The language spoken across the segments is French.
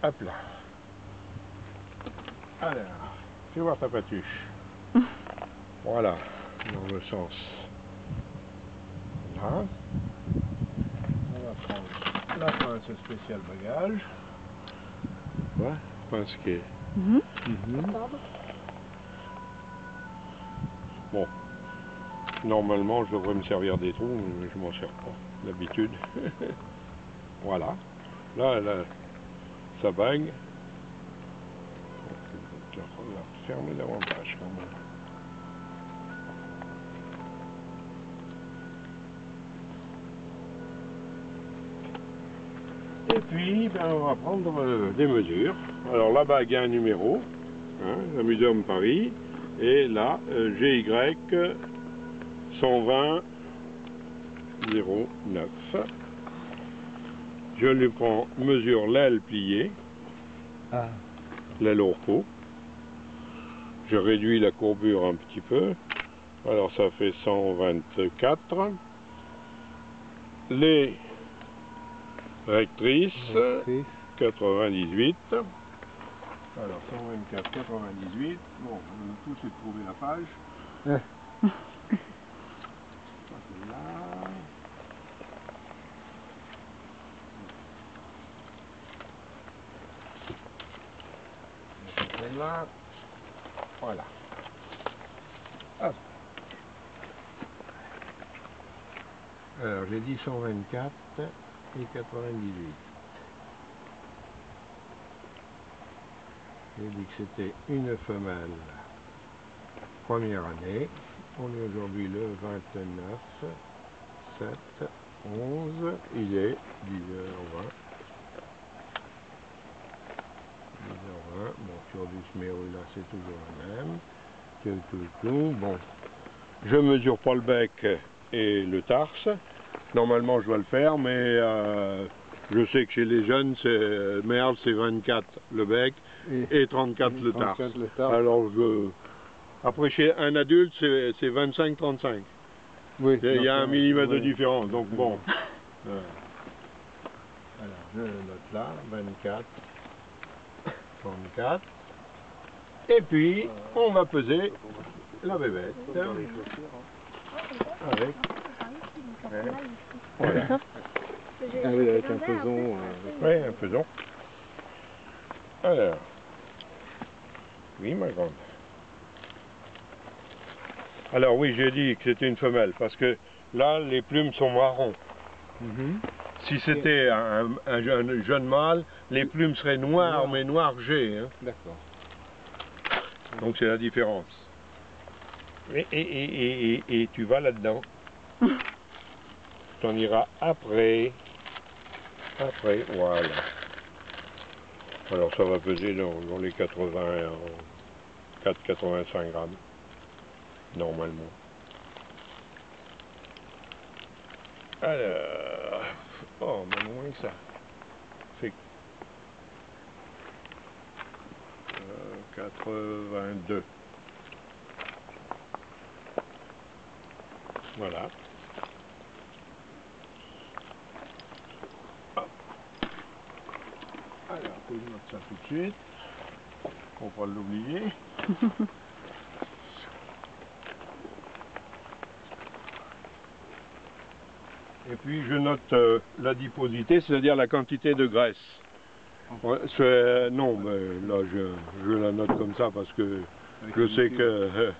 Hop là. Alors, fais voir ta patuche. Voilà, dans le sens. Là. On va prendre la pince spéciale bagage. Ouais, pince qui est. Bon, normalement je devrais me servir des trous, mais je m'en sers pas d'habitude. Voilà. Là, elle a sa bague. On va fermer davantage quand même. Et puis, ben, on va prendre des mesures. Alors la bague a un numéro, hein, la Muséum Paris, et là, GY 120 09. Je lui prends mesure l'aile pliée, l'aile au repos. Je réduis la courbure un petit peu. Alors ça fait 124. Les rectrices, 98. Alors 124, 98. Bon, on va tout c'est de trouver la page. Ça c'est là. C'est là. Voilà. Hop. Alors j'ai dit 124 et 98. J'ai dit que c'était une femelle première année. On est aujourd'hui le 29 7 11. Il est 10h20. 10h20. Bon, sur du sméru là c'est toujours le même. Tout. Bon. Je mesure pas le bec et le tarse. Normalement je dois le faire, mais je sais que chez les jeunes, Merle c'est 24 le bec et 34 le tarse. Alors après chez un adulte c'est 25-35. Oui, il y a 1 millimètre de différence, donc bon. Alors je note là, 24, 34. Et puis on va peser la bébête. Avec. Voilà. Ah oui, avec un peson. Oui, un peson. Alors. Oui, ma grande. Alors oui, j'ai dit que c'était une femelle, parce que là, les plumes sont marron. Si c'était un jeune mâle, les plumes seraient noires, mais noir G. Hein. D'accord. Donc c'est la différence. Et tu vas là-dedans. Tu en iras après. Après, voilà. Alors ça va peser dans les 85 grammes. Normalement. Alors. Oh, mais moins que ça. C'est 82. Voilà. Alors, je note ça tout de suite. Faut pas l'oublier. Et puis je note l'adiposité, c'est-à-dire la quantité de graisse. Ouais, non, mais là je la note comme ça parce que je sais que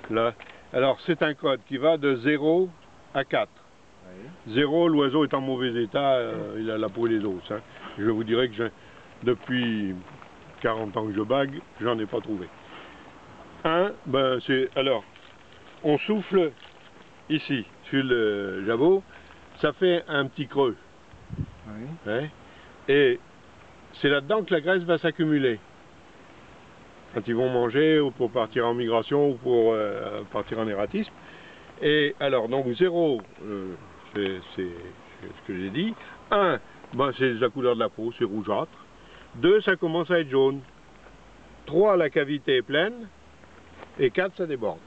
là. Alors c'est un code qui va de 0 à 4. Oui. 0, l'oiseau est en mauvais état, il a la peau et les os. Hein. Je vous dirais que depuis 40 ans que je bague, j'en ai pas trouvé. 1, ben c'est. Alors, on souffle ici, sur le jabot, ça fait un petit creux. Oui. Hein, et c'est là-dedans que la graisse va s'accumuler. Quand ils vont manger, ou pour partir en migration, ou pour partir en erratisme. Et alors, donc 0, c'est ce que j'ai dit. 1, ben, c'est la couleur de la peau, c'est rougeâtre. 2, ça commence à être jaune. 3, la cavité est pleine. Et 4, ça déborde.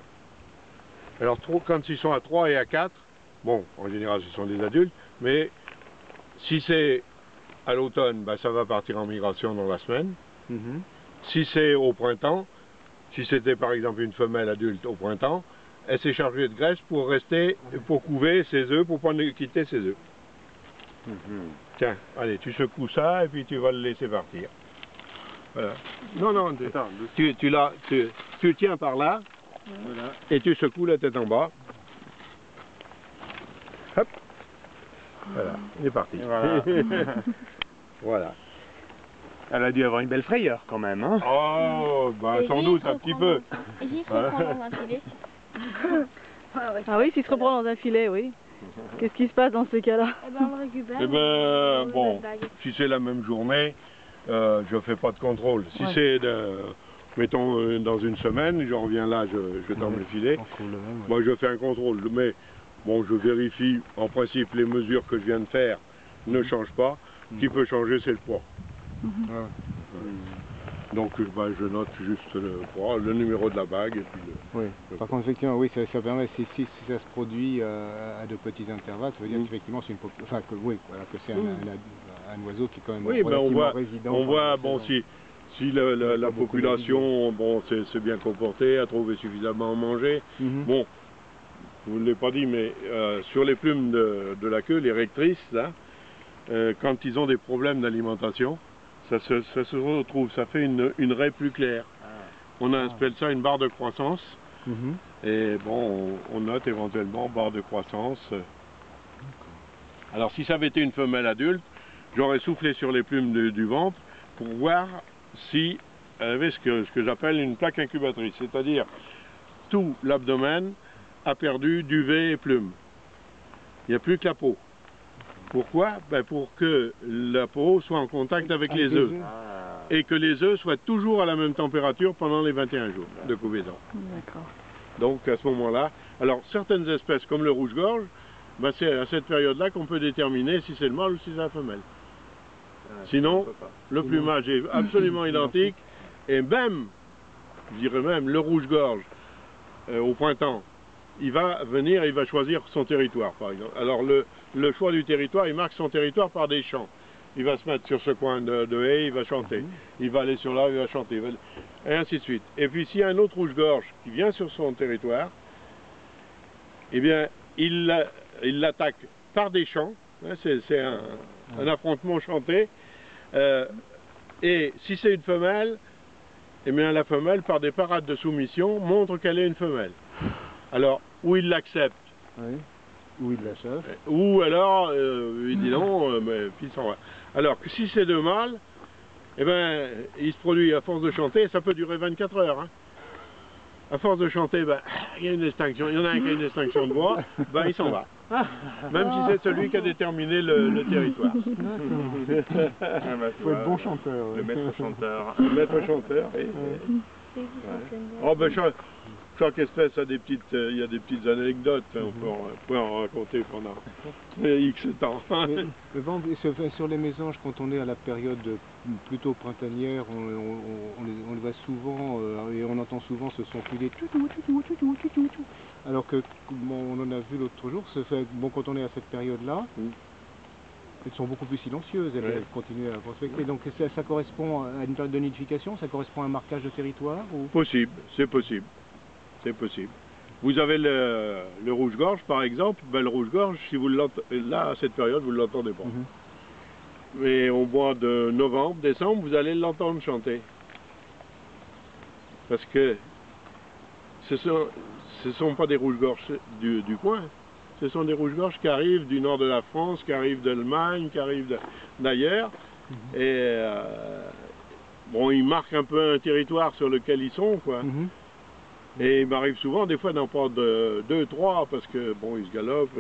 Alors, quand ils sont à 3 et à 4, bon, en général, ce sont des adultes, mais si c'est à l'automne, ben, ça va partir en migration dans la semaine. Mhm. Si c'est au printemps, si c'était par exemple une femelle adulte au printemps, elle s'est chargée de graisse pour rester, pour couver ses œufs, pour ne pas quitter ses œufs. Mhm. Tiens, allez, tu secoues ça et puis tu vas le laisser partir. Voilà. Non, non, Attends, tu le tiens par là, voilà. et tu secoues la tête en bas. Hop. Voilà, il est parti. Et voilà. Voilà. Elle a dû avoir une belle frayeur quand même, hein. Oh, bah Et sans s'il doute se un petit reprend peu. Et s'il se reprend dans un filet? Ah oui, s'il se reprend dans un filet, oui. Qu'est-ce qui se passe dans ces cas-là? Eh ben on le récupère. Eh ben, bon, la bague. si c'est la même journée, je fais pas de contrôle. Si Ouais. c'est, mettons, dans une semaine, je reviens là, je tends le filet, On trouve le même, ouais. moi je fais un contrôle. Mais bon, je vérifie, en principe, les mesures que je viens de faire ne changent pas. Ce qui peut changer, c'est le poids. Ouais. Donc bah, je note juste le poids, le numéro de la bague. Et puis Oui. Par contre, effectivement, oui, ça permet, si ça se produit à de petits intervalles, ça veut dire qu'effectivement c'est une enfin que oui, voilà, que c'est un oiseau qui est quand même oui, ben relativement résident. on voit pendant bon, la saison. si la beaucoup population bon, s'est bien comportée, a trouvé suffisamment à manger. Mhm. Bon, vous ne l'avez pas dit, mais sur les plumes de la queue, les rectrices, là, quand ils ont des problèmes d'alimentation, ça se retrouve, ça fait une raie plus claire. On appelle ça une barre de croissance. Mhm. Et bon, on note éventuellement barre de croissance. Alors si ça avait été une femelle adulte, j'aurais soufflé sur les plumes du ventre pour voir si elle avait ce que j'appelle une plaque incubatrice. C'est-à-dire tout l'abdomen a perdu duvet et plumes. Il n'y a plus que la peau. Pourquoi? Ben pour que la peau soit en contact avec les œufs. Et que les œufs soient toujours à la même température pendant les 21 jours de couvaison. D'accord. Donc à ce moment-là, alors certaines espèces comme le rouge-gorge, ben, c'est à cette période-là qu'on peut déterminer si c'est le mâle ou si c'est la femelle. Sinon, le plumage est absolument identique et même, je dirais même, le rouge-gorge au printemps, il va venir et il va choisir son territoire par exemple. Alors le choix du territoire, il marque son territoire par des chants. Il va se mettre sur ce coin de haie, il va chanter. Il va aller sur là, il va chanter. Et ainsi de suite. Et puis s'il y a un autre rouge-gorge qui vient sur son territoire, eh bien, il l'attaque par des chants. Hein, c'est un affrontement chanté. Et si c'est une femelle, eh bien la femelle, par des parades de soumission, montre qu'elle est une femelle. Alors, ou il l'accepte, Oui. Ou il la chasse. ou alors il dit non, mais puis il s'en va. Alors que si c'est deux mâles, eh ben, il se produit à force de chanter, ça peut durer 24 heures. Hein. À force de chanter, ben, il y a une extinction, il y en a un qui a une extinction de voix, ben, il s'en va. Même si c'est celui qui a déterminé le territoire. Il faut être bon chanteur. Le maître chanteur. Le maître chanteur. Oh, ben, chaque espèce a des petites, il y a des petites anecdotes, hein, on peut en raconter pendant X temps. Mais bon, sur les mésanges, quand on est à la période plutôt printanière, on les voit souvent et on entend souvent ce son plus des toutou, toutou, toutou, toutou, toutou. Alors que, bon, on en a vu l'autre jour, bon, quand on est à cette période-là, elles sont beaucoup plus silencieuses, elles continuent à prospecter. Donc ça correspond à une période de nidification, ça correspond à un marquage de territoire ou... Possible, c'est possible. C'est possible. Vous avez le rouge-gorge par exemple, ben, le rouge-gorge, si vous l'entendez, là à cette période, vous ne l'entendez pas. Mais au mois de novembre, décembre, vous allez l'entendre chanter. Parce que ce sont pas des rouges-gorges du coin, ce sont des rouges-gorges qui arrivent du nord de la France, qui arrivent d'Allemagne, qui arrivent d'ailleurs. Et bon, ils marquent un peu un territoire sur lequel ils sont, quoi. Et il m'arrive souvent, des fois, d'en prendre 2, 3, parce que bon, ils se galopent.